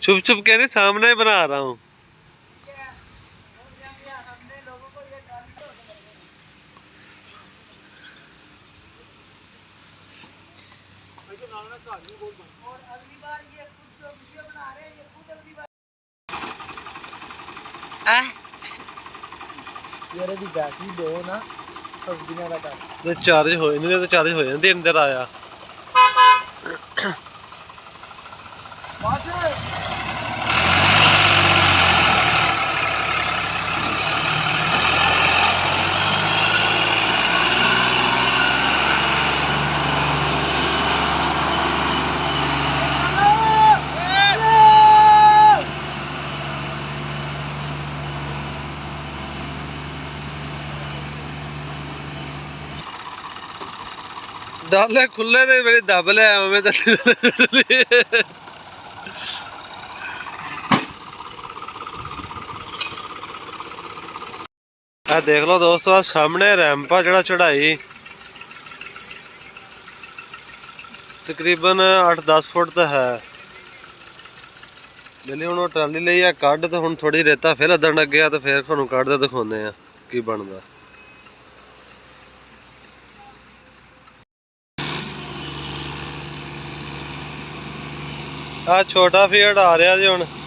छुप छुप के नहीं, सामने ही बना रहा हूँ। और अगली बार ये खुद जो वीडियो बना रहे हैं, ये खुद अगली बार यार दी बैटरी दो ना सब्जियां दा कर ते चार्ज होए नहीं तो चार्ज हो जाती अंदर आया। डाले खुले तो मेरी दब लिया मैं तो देख लो दोस्तों, सामने रैंप आ जड़ा चढ़ाई तकरीबन 8-10 फुट तो है। जल्दी हूँ ट्राली ली है कढ़, तो हूँ थोड़ी रेता फिर लदन लग गया, तो फिर थोड़ा कढ़ के दिखाने की बनता। आ छोटा फीड आ रहा जी हूँ।